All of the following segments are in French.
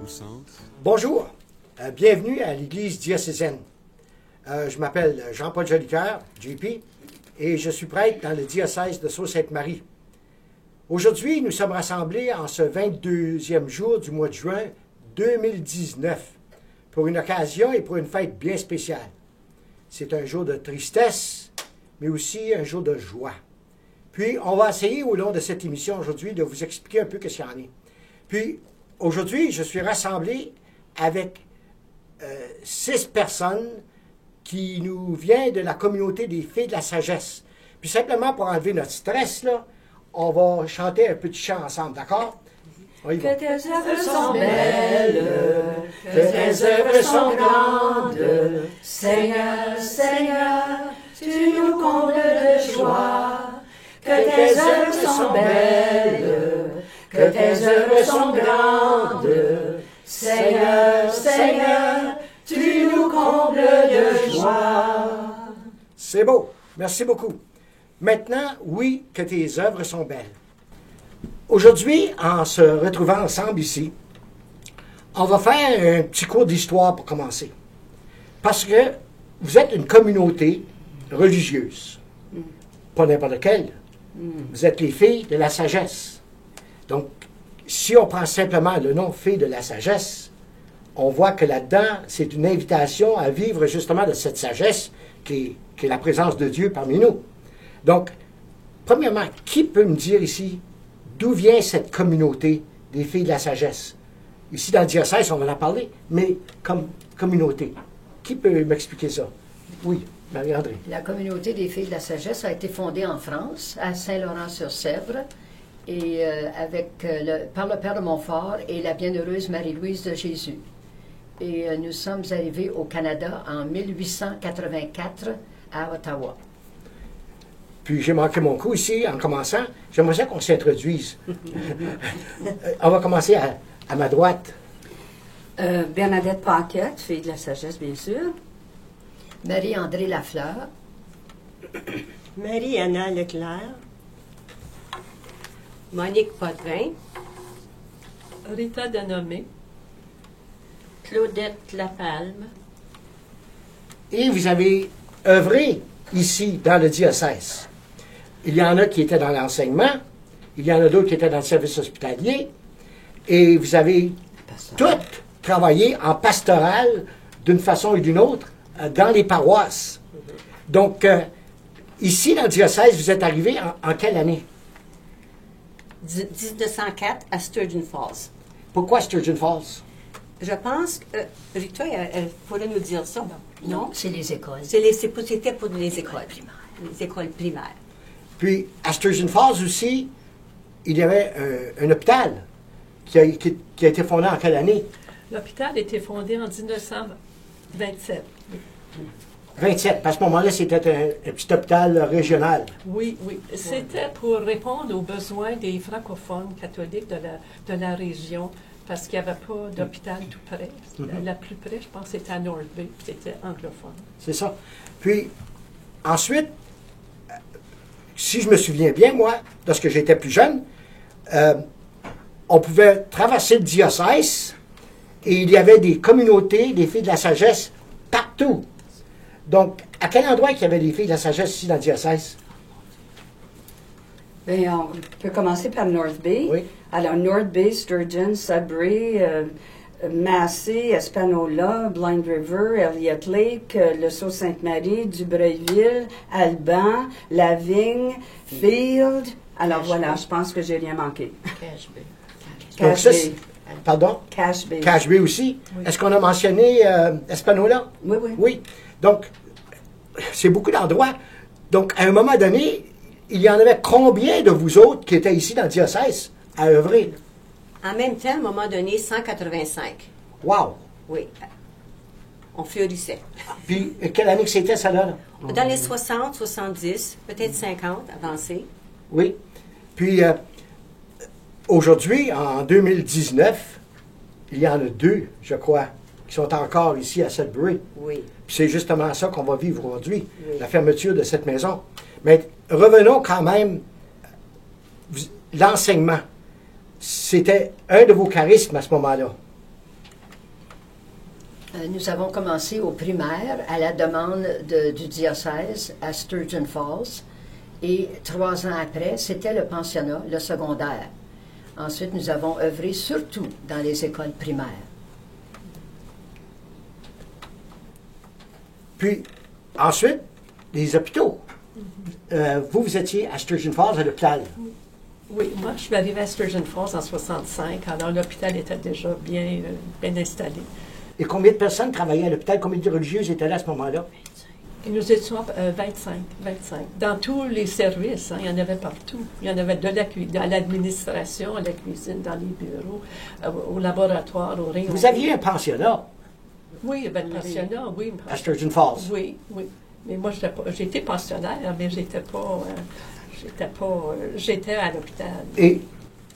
tout sens. Bonjour, bienvenue à l'Église diocésaine. Je m'appelle Jean-Paul Jolicoeur, JP, et je suis prêtre dans le diocèse de Sault-Sainte-Marie. Aujourd'hui, nous sommes rassemblés en ce 22e jour du mois de juin 2019 pour une occasion et pour une fête bien spéciale. C'est un jour de tristesse, mais aussi un jour de joie. Puis, on va essayer au long de cette émission aujourd'hui de vous expliquer un peu ce qu'il y en est. Puis, aujourd'hui, je suis rassemblé avec 6 personnes qui nous viennent de la communauté des filles de la sagesse. Puis simplement pour enlever notre stress, là, on va chanter un petit chant ensemble, d'accord? Que tes œuvres sont belles, que tes œuvres sont grandes, Seigneur, Seigneur, tu nous combles de joie. Que tes œuvres sont belles, que tes œuvres sont grandes, Seigneur, Seigneur, tu nous combles de joie. C'est beau. Merci beaucoup. Maintenant, oui, que tes œuvres sont belles. Aujourd'hui, en se retrouvant ensemble ici, on va faire un petit cours d'histoire pour commencer. Parce que vous êtes une communauté religieuse. Pas n'importe laquelle. Vous êtes les filles de la sagesse. Donc, si on prend simplement le nom filles de la sagesse, on voit que là-dedans, c'est une invitation à vivre justement de cette sagesse qui est la présence de Dieu parmi nous. Donc, premièrement, qui peut me dire ici d'où vient cette communauté des filles de la sagesse? Ici, dans le diocèse, on va en parler, mais comme communauté. Qui peut m'expliquer ça? Oui, Marie-André. La communauté des filles de la sagesse a été fondée en France, à Saint-Laurent-sur-Sèvre, et par le Père de Montfort et la bienheureuse Marie-Louise de Jésus. Et nous sommes arrivés au Canada en 1884 à Ottawa. Puis j'ai manqué mon coup ici en commençant. J'aimerais ça qu'on s'introduise. On va commencer à ma droite. Bernadette Paquette, fille de la sagesse, bien sûr. Marie-André Lafleur. Marie-Anna Leclerc. Monique Potvin. Rita Denomé. Claudette Lapalme. Et vous avez œuvré ici dans le diocèse. Il y en a qui étaient dans l'enseignement, il y en a d'autres qui étaient dans le service hospitalier, et vous avez toutes travaillé en pastoral d'une façon ou d'une autre dans les paroisses. Donc, ici dans le diocèse, vous êtes arrivé en quelle année? 1904 à Sturgeon Falls. Pourquoi Sturgeon Falls? Je pense que Rita, elle pourrait nous dire ça. Non? C'est les écoles. C'était pour les écoles primaires. Les écoles primaires. Puis, à Sturgeon Falls aussi, il y avait un hôpital qui a été fondé en quelle année? L'hôpital a été fondé en 1927. 27. À ce moment-là, c'était un petit hôpital régional. Oui, oui. C'était pour répondre aux besoins des francophones catholiques de la région, parce qu'il n'y avait pas d'hôpital tout près. La plus près, je pense, c'était à North Bay, puis c'était anglophone. C'est ça. Puis, ensuite, si je me souviens bien, moi, lorsque j'étais plus jeune, on pouvait traverser le diocèse et il y avait des communautés, des filles de la sagesse, partout. Donc, à quel endroit il y avait des filles de la sagesse ici dans le diocèse? Bien, on peut commencer par North Bay. Oui. Alors, North Bay, Sturgeon, Sudbury, Massey, Espanola, Blind River, Elliott Lake, le Sault-Sainte-Marie, Dubreuilville, Alban, Lavigne, Field. Alors voilà, je pense que j'ai rien manqué. Cache Bay. Donc, ça, Bay. pardon? Cache Bay. Cache Bay aussi. Oui. Est-ce qu'on a mentionné Espanola? Oui, oui. Oui. Donc, c'est beaucoup d'endroits. Donc, à un moment donné, il y en avait combien de vous autres qui étaient ici dans le diocèse à œuvrer? En même temps, à un moment donné, 185. Wow! Oui. On fleurissait. Puis, quelle année que c'était, ça, là? Dans les 60, 70, peut-être 50, avancé. Oui. Puis, aujourd'hui, en 2019, il y en a 2, je crois, qui sont encore ici à Sudbury. Oui. Puis c'est justement ça qu'on va vivre aujourd'hui, Oui. la fermeture de cette maison. Mais revenons quand même, l'enseignement, c'était un de vos charismes à ce moment-là. Nous avons commencé au primaire à la demande du diocèse à Sturgeon Falls. Et 3 ans après, c'était le pensionnat, le secondaire. Ensuite, nous avons œuvré surtout dans les écoles primaires. Puis, ensuite, les hôpitaux. Vous étiez à Sturgeon Falls, à l'hôpital. Oui, moi, je suis arrivée à Sturgeon Falls en 65, alors l'hôpital était déjà bien installé. Et combien de personnes travaillaient à l'hôpital? Combien de religieuses étaient là à ce moment-là? Et nous étions 25. Dans tous les services, il y en avait partout. Il y en avait dans l'administration, à la cuisine, dans les bureaux, au laboratoire, au rayon. Vous aviez un pensionnat Oui, il y avait le pensionnat, oui. à Sturgeon Falls. Oui. Mais moi, j'étais pensionnaire, mais j'étais à l'hôpital. Et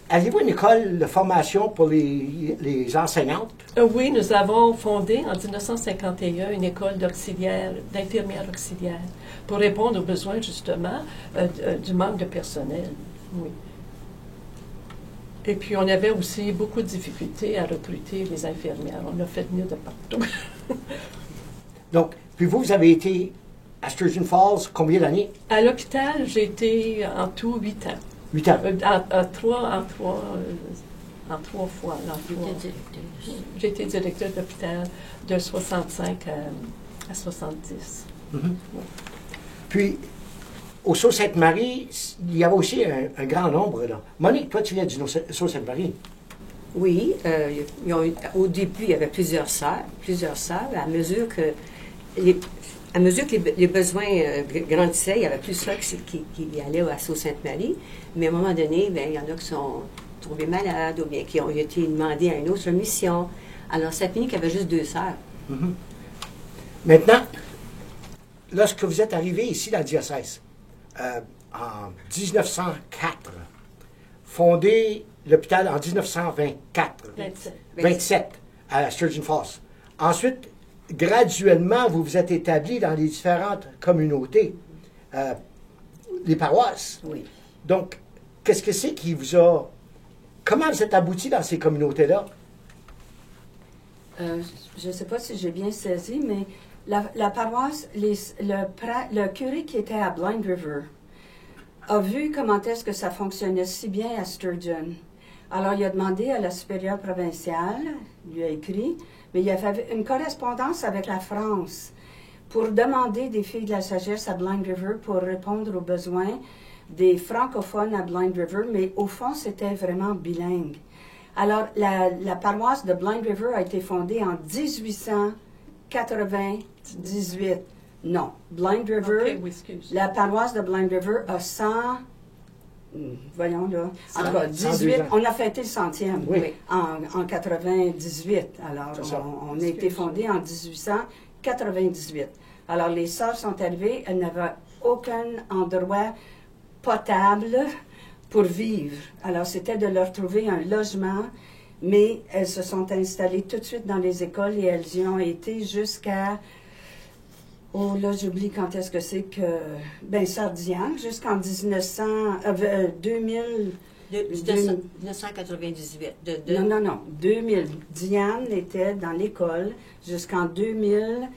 aviez-vous une école de formation pour les enseignantes? Oui, nous avons fondé en 1951 une école d'infirmières auxiliaires pour répondre aux besoins justement du manque de personnel. Oui. Et puis on avait aussi beaucoup de difficultés à recruter les infirmières. On a fait venir de partout. Donc, puis vous avez été à Sturgeon Falls combien d'années? À l'hôpital, j'ai été en tout 8 ans. 8 ans. En trois fois. J'ai été directeur d'hôpital de 65 à 70. Mm-hmm. Puis, au Sault-Sainte-Marie, il y avait aussi un grand nombre, là. Monique, toi, tu viens du Sault-Sainte-Marie. Oui, au début, il y avait plusieurs sœurs. À mesure que les besoins grandissaient, il y avait plus de sœurs qui allaient à Sault-Sainte-Marie. Mais à un moment donné, il y en a qui sont tombés malades ou bien qui ont été demandés à une autre mission. Alors, ça finit qu'il y avait juste 2 sœurs. Mm-hmm. Maintenant, lorsque vous êtes arrivé ici dans le diocèse, en 1904, fondé l'hôpital en 1924, 27 à Sturgeon Falls. Ensuite, graduellement, vous vous êtes établi dans les différentes communautés, les paroisses. Oui. Donc, qu'est-ce que c'est qui vous a... Comment vous êtes abouti dans ces communautés-là? Je ne sais pas si j'ai bien saisi, mais la paroisse, le curé qui était à Blind River a vu comment est-ce que ça fonctionnait si bien à Sturgeon. Alors, il a demandé à la supérieure provinciale, lui a écrit, mais il y avait une correspondance avec la France pour demander des filles de la sagesse à Blind River pour répondre aux besoins des francophones à Blind River, mais au fond, c'était vraiment bilingue. Alors, la paroisse de Blind River a été fondée en 1898. Non, Blind River, OK, oui, excuse. la paroisse de Blind River a 100... Voyons là. En tout cas, 102 18, ans. on a fêté le 100e Oui. en 98. Alors, C'est ça. on a été fondé en 1898. Alors, les sœurs sont arrivées, elles n'avaient aucun endroit potable pour vivre. Alors, c'était de leur trouver un logement, mais elles se sont installées tout de suite dans les écoles et elles y ont été jusqu'à... Oh, là, j'oublie quand est-ce que c'est que... Ben, Sardiane, jusqu'en 2000... 1998. Non. 2000. Diane était dans l'école jusqu'en 2000...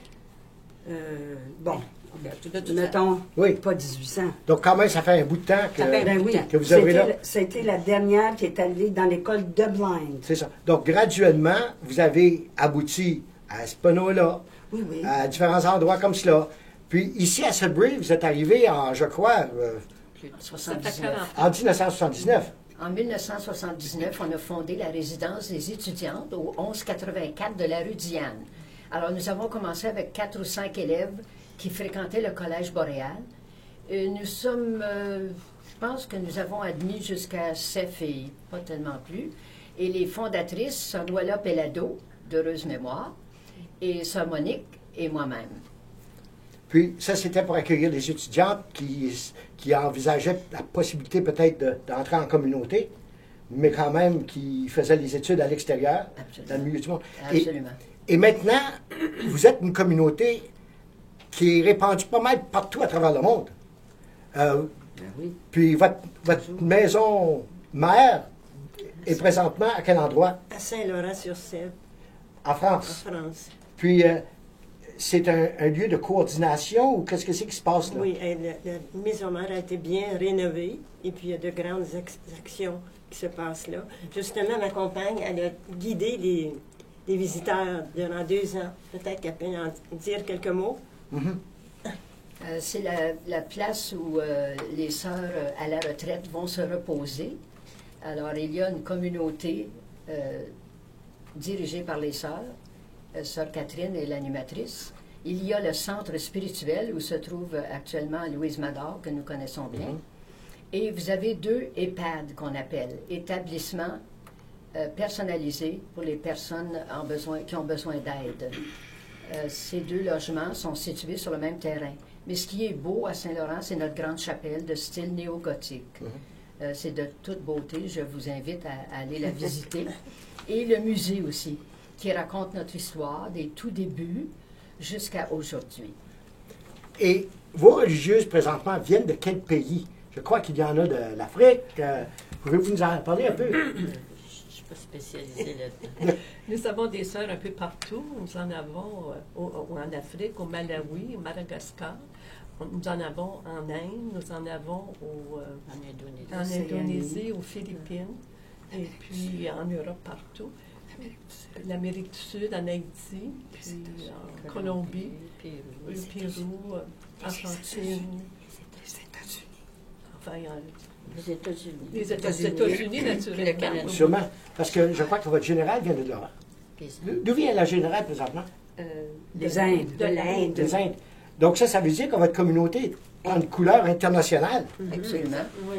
mettons, Oui. pas 1800. Donc, quand même, ça fait un bout de temps que, Ça fait un Ben bout de oui, temps. que vous avez là. C'était la dernière qui est allée dans l'école de Blind. C'est ça. Donc, graduellement, vous avez abouti à ce panneau-là, Oui, oui. à différents endroits comme cela. Puis, ici, à Sudbury, vous êtes arrivé en, je crois, Ça fait 79. 40 ans. en 1979. En 1979, on a fondé la résidence des étudiantes au 1184 de la rue Diane. Alors, nous avons commencé avec 4 ou 5 élèves qui fréquentaient le collège boréal. Nous sommes, je pense que nous avons admis jusqu'à 7 filles, pas tellement plus. Et les fondatrices, Sœur Douala Pellado, d'heureuse mémoire, et Sœur Monique et moi-même. Puis, ça, c'était pour accueillir les étudiantes qui envisageaient la possibilité peut-être d'entrer en communauté, mais quand même qui faisaient les études à l'extérieur, Absolument. dans le milieu du monde. Absolument. Et maintenant, vous êtes une communauté qui est répandue pas mal partout à travers le monde. Oui. Puis, votre maison mère est présentement à quel endroit? À Saint-Laurent-sur-Sèvre, En en France. France. Puis, c'est un lieu de coordination ou qu'est-ce que c'est qui se passe là? Oui, la maison mère a été bien rénovée et puis il y a de grandes actions qui se passent là. Justement, ma compagne, elle a guidé les visiteurs durant 2 ans. Peut-être qu'elle peut en dire quelques mots. Mhm. C'est la place où les sœurs à la retraite vont se reposer. Alors, il y a une communauté dirigée par les sœurs. Sœur Catherine est l'animatrice. Il y a le centre spirituel où se trouve actuellement Louise Mador, que nous connaissons bien. Et vous avez 2 EHPAD qu'on appelle, établissements personnalisés pour les personnes qui ont besoin d'aide. Ces 2 logements sont situés sur le même terrain. Mais ce qui est beau à Saint-Laurent, c'est notre grande chapelle de style néo-gothique. C'est de toute beauté. Je vous invite à aller la visiter. Et le musée aussi, qui raconte notre histoire des tout débuts jusqu'à aujourd'hui. Et vos religieuses, présentement, viennent de quel pays? Je crois qu'il y en a de l'Afrique. Pouvez-vous nous en parler un peu? Je ne suis pas spécialisée là-dedans. Nous avons des sœurs un peu partout. Nous en avons en Afrique, au Malawi, au Madagascar. Nous en avons en Inde, nous en avons en Indonésie, aux Philippines, et puis en Europe partout. L'Amérique du Sud, en Haïti, puis en Colombie, Pérou, Argentine. Enfin, Les États-Unis. les États-Unis, naturellement. Le Canada. Sûrement. Parce que je crois que votre général vient de là. D'où vient la générale présentement? Des Indes. De l'Inde. Des Indes. Donc ça veut dire que votre communauté prend une couleur internationale. Absolument. Oui.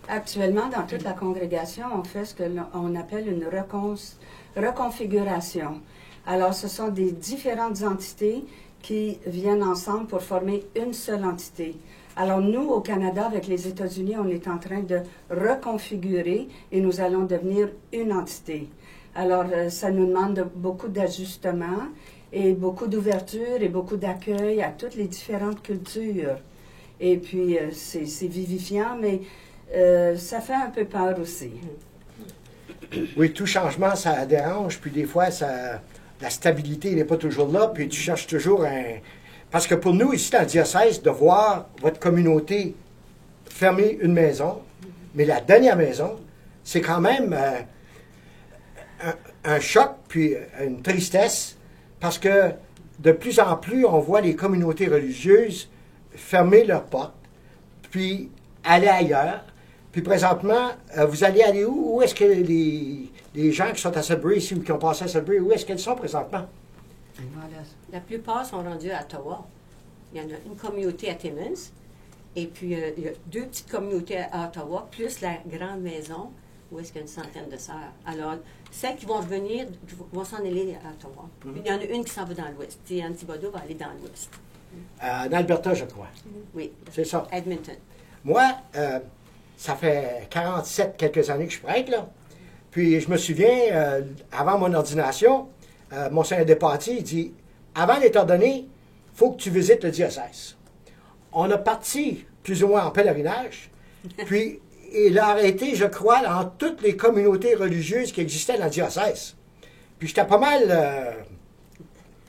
Actuellement, dans toute la congrégation, on fait ce qu'on appelle une reconfiguration. Alors, ce sont des différentes entités qui viennent ensemble pour former une seule entité. Alors, nous, au Canada, avec les États-Unis, on est en train de reconfigurer et nous allons devenir une entité. Alors, ça nous demande beaucoup d'ajustements et beaucoup d'ouverture et beaucoup d'accueil à toutes les différentes cultures. Et puis, c'est vivifiant, mais ça fait un peu peur aussi. Oui, tout changement, ça dérange, puis des fois, la stabilité n'est pas toujours là, puis tu cherches toujours un... Parce que pour nous, ici, dans le diocèse, de voir votre communauté fermer une maison, mais la dernière maison, c'est quand même un choc, puis une tristesse, parce que de plus en plus, on voit les communautés religieuses fermer leurs portes, puis aller ailleurs. Puis présentement, vous allez aller où? Où est-ce que les gens qui sont à Sudbury ici ou qui ont passé à Sudbury, où est-ce qu'elles sont présentement? La plupart sont rendus à Ottawa. Il y en a une communauté à Timmins, et puis il y a 2 petites communautés à Ottawa, plus la grande maison, où est-ce qu'il y a une centaine de sœurs. Alors, celles qui vont revenir vont s'en aller à Ottawa. Il y en a une qui s'en va dans l'ouest. Anne Thibodeau va aller dans l'ouest. En Alberta, je crois. Oui. C'est ça. Edmonton. Moi, ça fait 47 quelques années que je prête, là. Puis je me souviens, avant mon ordination, Monseigneur Despatie, il dit, avant d'être ordonné, il faut que tu visites le diocèse. On a parti plus ou moins en pèlerinage, puis il a arrêté, je crois, dans toutes les communautés religieuses qui existaient dans le diocèse. Puis j'étais pas mal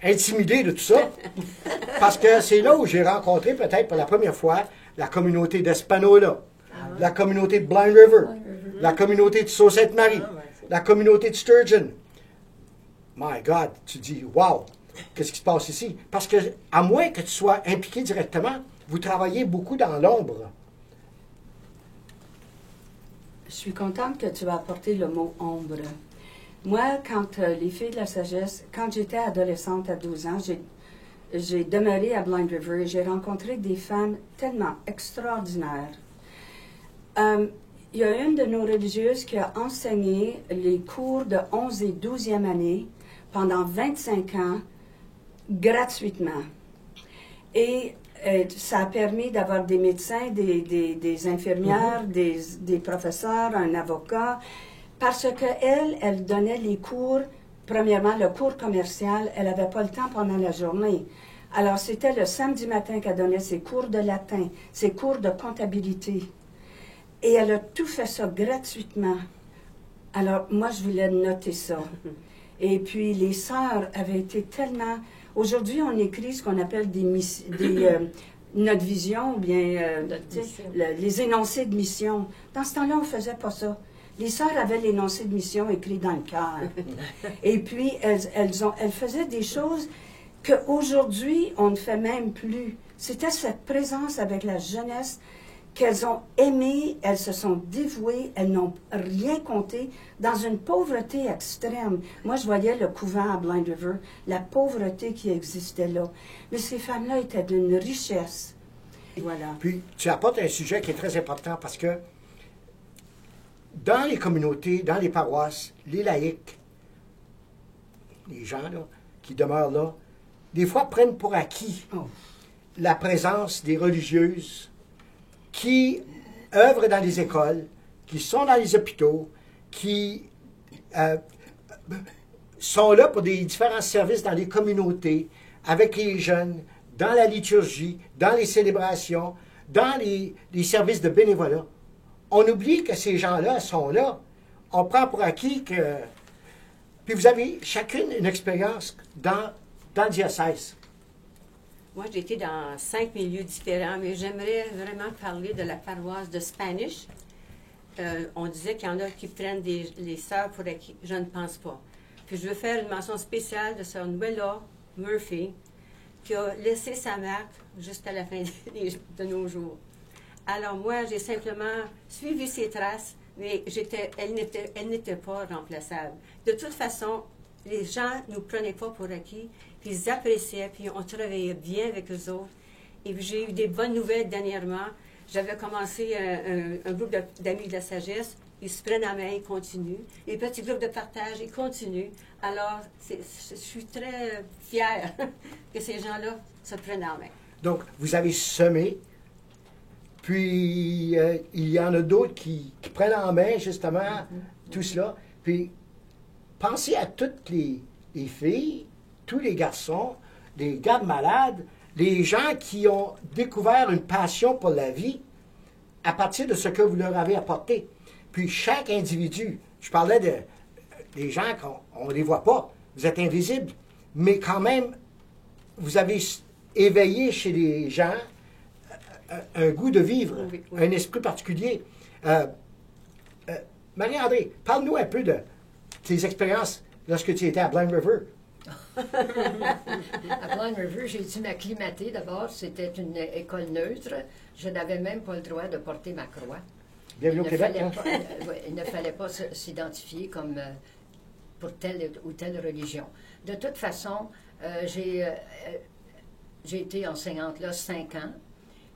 intimidé de tout ça, parce que c'est là où j'ai rencontré peut-être pour la première fois la communauté d'Espanola, la communauté de Blind River, la communauté de Sault-Sainte-Marie, la communauté de Sturgeon. My God, tu dis, wow, qu'est-ce qui se passe ici? Parce que, à moins que tu sois impliqué directement, vous travaillez beaucoup dans l'ombre. Je suis contente que tu aies apporté le mot « ombre ». Moi, quand les filles de la sagesse, quand j'étais adolescente à 12 ans, j'ai demeuré à Blind River et j'ai rencontré des femmes tellement extraordinaires. Il y a une de nos religieuses qui a enseigné les cours de 11 et 12e année pendant 25 ans, gratuitement. Et ça a permis d'avoir des médecins, des infirmières, des professeurs, un avocat, parce qu'elle, elle donnait les cours, premièrement, le cours commercial, elle n'avait pas le temps pendant la journée. Alors, c'était le samedi matin qu'elle donnait ses cours de latin, ses cours de comptabilité. Et elle a tout fait ça gratuitement. Alors, moi, je voulais noter ça. Et puis, les sœurs avaient été tellement... Aujourd'hui, on écrit ce qu'on appelle notre vision, ou bien les énoncés de mission. Dans ce temps-là, on ne faisait pas ça. Les sœurs avaient l'énoncé de mission écrit dans le cœur. Et puis, elles faisaient des choses qu'aujourd'hui, on ne fait même plus. C'était cette présence avec la jeunesse qu'elles ont aimé, elles se sont dévouées, elles n'ont rien compté, dans une pauvreté extrême. Moi, je voyais le couvent à Blind River, la pauvreté qui existait là. Mais ces femmes-là étaient d'une richesse. Voilà. Puis, tu apportes un sujet qui est très important parce que dans les communautés, dans les paroisses, les laïcs, les gens là, qui demeurent là, des fois prennent pour acquis la présence des religieuses qui œuvrent dans les écoles, qui sont dans les hôpitaux, qui sont là pour des différents services dans les communautés, avec les jeunes, dans la liturgie, dans les célébrations, dans les services de bénévolat. On oublie que ces gens-là sont là. On prend pour acquis que... Puis vous avez chacune une expérience dans le diocèse. Moi, j'ai été dans 5 milieux différents, mais j'aimerais vraiment parler de la paroisse de Spanish. On disait qu'il y en a qui prennent les sœurs pour acquis. Je ne pense pas. Puis je veux faire une mention spéciale de sœur Nuella Murphy, qui a laissé sa marque jusqu'à la fin de nos jours. Alors moi, j'ai simplement suivi ses traces, mais elle n'était pas remplaçable. De toute façon, les gens ne nous prenaient pas pour acquis, puis ils appréciaient, puis on travaillait bien avec eux autres. Et puis j'ai eu des bonnes nouvelles dernièrement. J'avais commencé un groupe d'amis de la sagesse. Ils se prennent en main, ils continuent. Les petits groupes de partage, ils continuent. Alors, je suis très fière que ces gens-là se prennent en main. Donc, vous avez semé, puis il y en a d'autres qui prennent en main, justement, tout cela. Puis, pensez à toutes les filles, tous les garçons, les gardes malades, les gens qui ont découvert une passion pour la vie à partir de ce que vous leur avez apporté. Puis chaque individu, je parlais des gens qu'on ne les voit pas, vous êtes invisibles, mais quand même, vous avez éveillé chez les gens un goût de vivre, oui. un esprit particulier. Marie-André, parle-nous un peu de tes expériences lorsque tu étais à Blind River. À Blind River, j'ai dû m'acclimater d'abord. C'était une école neutre. Je n'avais même pas le droit de porter ma croix. Bienvenue au Québec. Il ne fallait pas s'identifier comme pour telle ou telle religion. De toute façon, j'ai été enseignante là 5 ans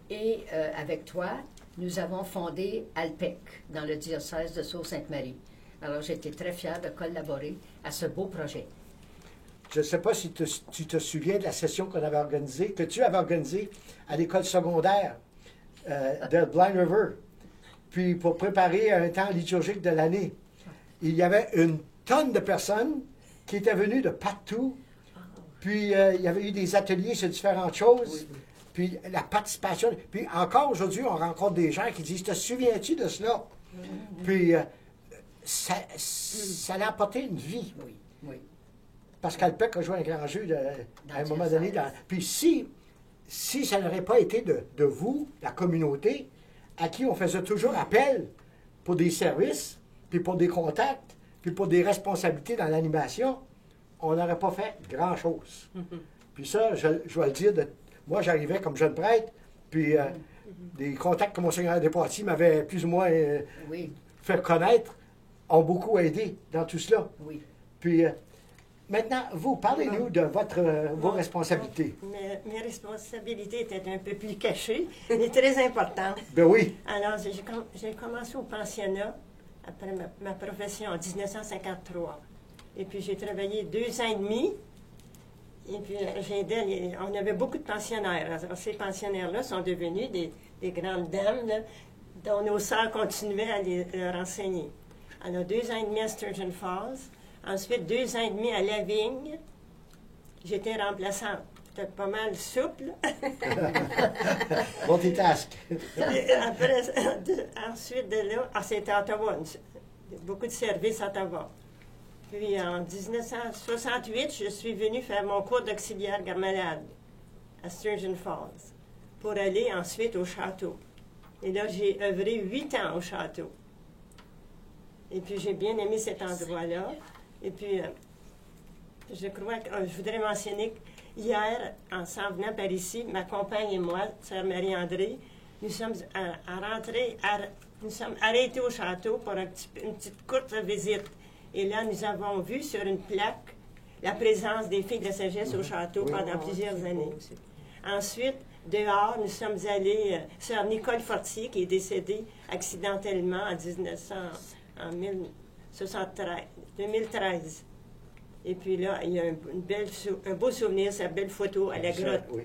et avec toi, nous avons fondé Alpec dans le diocèse de Sault-Sainte-Marie. Alors, j'étais très fière de collaborer à ce beau projet. Je ne sais pas si tu te souviens de la session qu'on avait organisée, que tu avais organisée à l'école secondaire de Blind River. Puis pour préparer un temps liturgique de l'année, il y avait une tonne de personnes qui étaient venues de partout. Puis il y avait eu des ateliers sur différentes choses. Oui. Puis la participation. Puis encore aujourd'hui, on rencontre des gens qui disent « Te souviens-tu de cela? » Puis ça a apporté une vie. Oui, oui. Parce qu'Alpec a joué un grand jeu à un moment donné. Puis si ça n'aurait pas été de vous, la communauté, à qui on faisait toujours appel pour des services, puis pour des contacts, puis pour des responsabilités dans l'animation, on n'aurait pas fait grand-chose. Puis ça, je dois le dire, moi j'arrivais comme jeune prêtre, puis des contacts que Monseigneur Despatie m'avait plus ou moins fait connaître, ont beaucoup aidé dans tout cela. Oui. Puis maintenant, vous, parlez-nous de vos responsabilités. Mes responsabilités étaient un peu plus cachées, mais très importantes. Ben oui. Alors, j'ai commencé au pensionnat après ma profession en 1953. Et puis, j'ai travaillé 2 ans et demi. Et puis, on avait beaucoup de pensionnaires. Alors, ces pensionnaires-là sont devenus des grandes dames, là, dont nos sœurs continuaient à leur enseigner. Alors, 2 ans et demi à Sturgeon Falls. Ensuite, 2 ans et demi à Lavigne. J'étais remplaçante. J'étais pas mal souple. Multitask. Ensuite de là, c'était à Ottawa. Beaucoup de services à Ottawa. Puis en 1968, je suis venue faire mon cours d'auxiliaire garde-malade à Sturgeon Falls pour aller ensuite au château. Et là, j'ai œuvré 8 ans au château. Et puis, j'ai bien aimé cet endroit-là. Et puis, je crois que je voudrais mentionner qu'hier, en s'en venant par ici, ma compagne et moi, sœur Marie-André, nous sommes nous sommes arrêtés au château pour une petite courte visite. Et là, nous avons vu sur une plaque la présence des filles de la sagesse au château pendant plusieurs années. Ensuite, dehors, nous sommes allés, sœur Nicole Fortier, qui est décédée accidentellement en 2013. Et puis là, il y a un beau souvenir, sa belle photo à la grotte. Oui.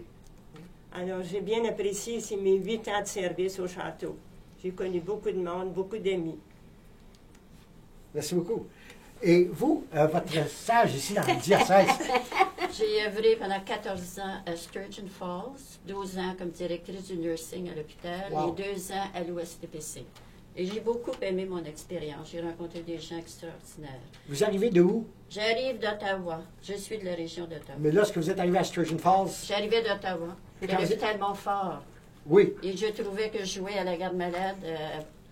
Alors, j'ai bien apprécié ici mes 8 ans de service au château. J'ai connu beaucoup de monde, beaucoup d'amis. Merci beaucoup. Et vous, votre stage ici dans le diocèse, J'ai œuvré pendant 14 ans à Sturgeon Falls, 12 ans comme directrice du nursing à l'hôpital Wow. et 2 ans à l'OSTPC. Et j'ai beaucoup aimé mon expérience. J'ai rencontré des gens extraordinaires. vous arrivez de où? J'arrive d'Ottawa. Je suis de la région d'Ottawa. Mais lorsque vous êtes arrivé à Sturgeon Falls, J'arrivais d'Ottawa, de Quand vous- l'hôpital Montfort. oui, Et je trouvais que je jouais à la garde-malade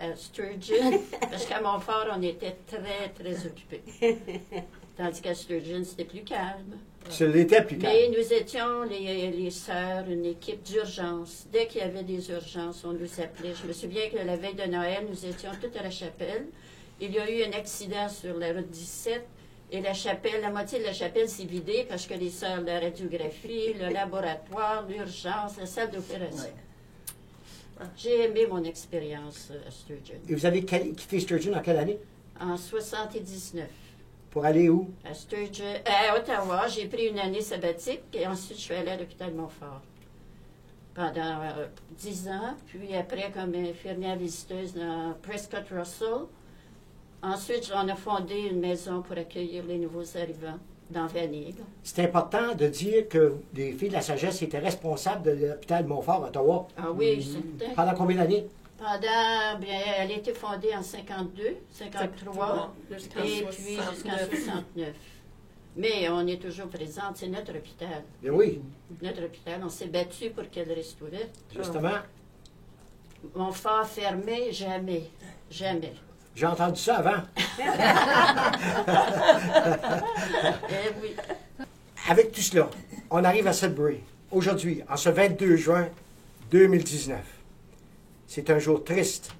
à Sturgeon, parce qu'à Montfort, on était très, très occupés. Tandis qu'à Sturgeon, c'était plus calme. ce l'était plus calme. Mais nous étions, les sœurs, une équipe d'urgence. Dès qu'il y avait des urgences, on nous appelait. Je me souviens que la veille de Noël, nous étions toutes à la chapelle. Il y a eu un accident sur la route 17 et la chapelle, la moitié de la chapelle s'est vidée parce que les sœurs de la radiographie, le laboratoire, l'urgence, la salle d'opération. Ouais. J'ai aimé mon expérience à Sturgeon. Et vous avez quitté Sturgeon en quelle année? En 79. Pour aller où? À Sturgeon, à Ottawa, j'ai pris une année sabbatique et ensuite je suis allée à l'hôpital Montfort pendant 10 ans, puis après comme infirmière visiteuse dans Prescott Russell. Ensuite, on a fondé une maison pour accueillir les nouveaux arrivants dans Vanier. C'est important de dire que les filles de la sagesse étaient responsables de l'hôpital Montfort, Ottawa. Ah oui, certain. Pendant combien d'années? Pendant, bien, elle a été fondée en 52, 53, Jusqu'en et puis jusqu'en 69. 69. Mais on est toujours présente, c'est notre hôpital. Bien oui, Notre hôpital, on s'est battu pour qu'elle reste ouverte. justement. Mon phare fermé, jamais. Jamais. J'ai entendu ça avant. Eh oui. Avec tout cela, on arrive à Sudbury, aujourd'hui, en ce 22 juin 2019. C'est un jour triste.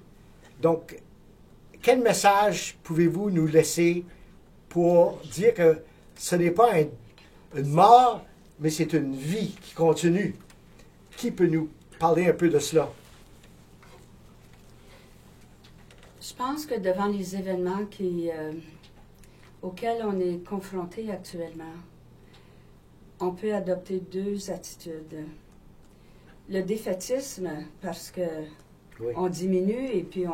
Donc, quel message pouvez-vous nous laisser pour dire que ce n'est pas une mort, mais c'est une vie qui continue? Qui peut nous parler un peu de cela? Je pense que devant les événements auxquels on est confronté actuellement, on peut adopter 2 attitudes. Le défaitisme, parce que Oui. on diminue et puis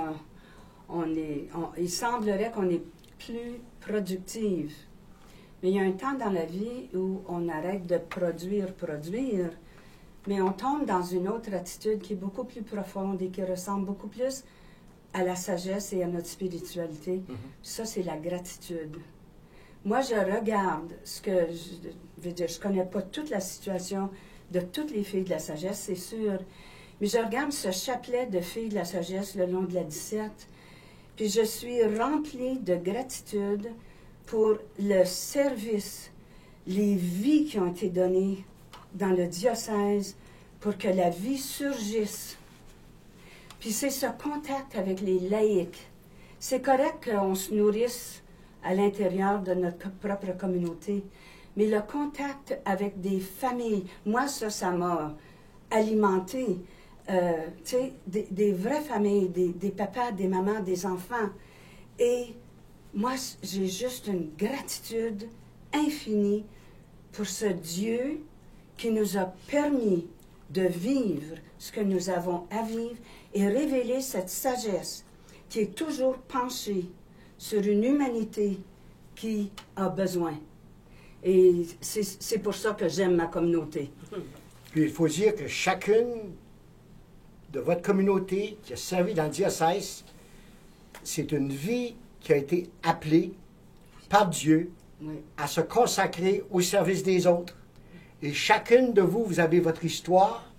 il semblerait qu'on est plus productive. Mais il y a un temps dans la vie où on arrête de produire, mais on tombe dans une autre attitude qui est beaucoup plus profonde et qui ressemble beaucoup plus à la sagesse et à notre spiritualité. Ça, c'est la gratitude. Moi, je regarde je connais pas toute la situation de toutes les filles de la sagesse, c'est sûr, mais je regarde ce chapelet de filles de la sagesse le long de la 17, puis je suis remplie de gratitude pour le service, les vies qui ont été données dans le diocèse pour que la vie surgisse. Puis c'est ce contact avec les laïcs. C'est correct qu'on se nourrisse à l'intérieur de notre propre communauté, mais le contact avec des familles, moi, ça m'a alimenté. Tu sais, des vraies familles, des papas, des mamans, des enfants. Et moi, j'ai juste une gratitude infinie pour ce Dieu qui nous a permis de vivre ce que nous avons à vivre et révéler cette sagesse qui est toujours penchée sur une humanité qui a besoin. Et c'est pour ça que j'aime ma communauté. Puis il faut dire que chacune de votre communauté qui a servi dans le diocèse, c'est une vie qui a été appelée par Dieu Oui. à se consacrer au service des autres. Et chacune de vous, vous avez votre histoire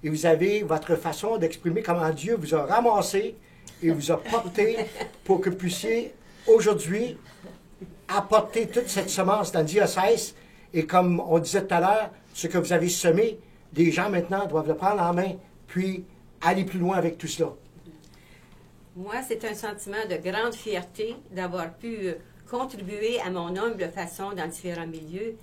et vous avez votre façon d'exprimer comment Dieu vous a ramassé et vous a porté pour que vous puissiez aujourd'hui apporter toute cette semence dans le diocèse. Et comme on disait tout à l'heure, ce que vous avez semé, les gens maintenant doivent le prendre en main, puis aller plus loin avec tout cela. Moi, c'est un sentiment de grande fierté d'avoir pu contribuer à mon humble façon dans différents milieux.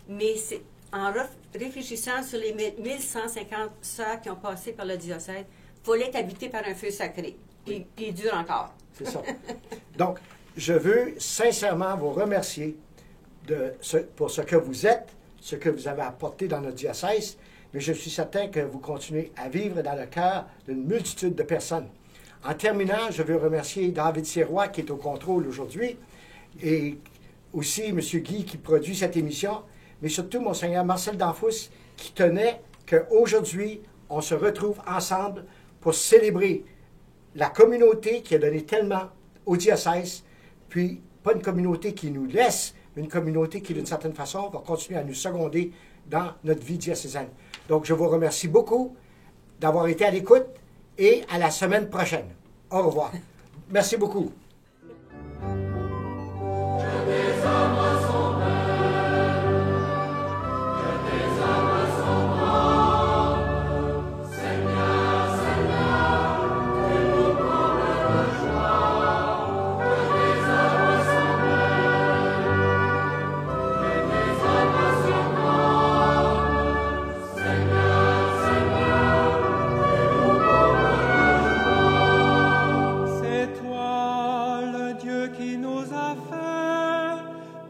Mais c'est en réfléchissant sur les 1150 sœurs qui ont passé par le diocèse, il fallait être habité par un feu sacré, qui dure encore. C'est ça. Donc, je veux sincèrement vous remercier pour ce que vous êtes, ce que vous avez apporté dans notre diocèse, mais je suis certain que vous continuez à vivre dans le cœur d'une multitude de personnes. En terminant, je veux remercier David Sirois qui est au contrôle aujourd'hui et aussi M. Guy qui produit cette émission, mais surtout Monseigneur Marcel Danfous qui tenait qu'aujourd'hui, on se retrouve ensemble pour célébrer la communauté qui a donné tellement au diocèse, puis pas une communauté qui nous laisse, mais une communauté qui, d'une certaine façon, va continuer à nous seconder dans notre vie diocésaine. Donc, je vous remercie beaucoup d'avoir été à l'écoute et à la semaine prochaine. Au revoir. Merci beaucoup.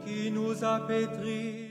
Qui nous a pétris.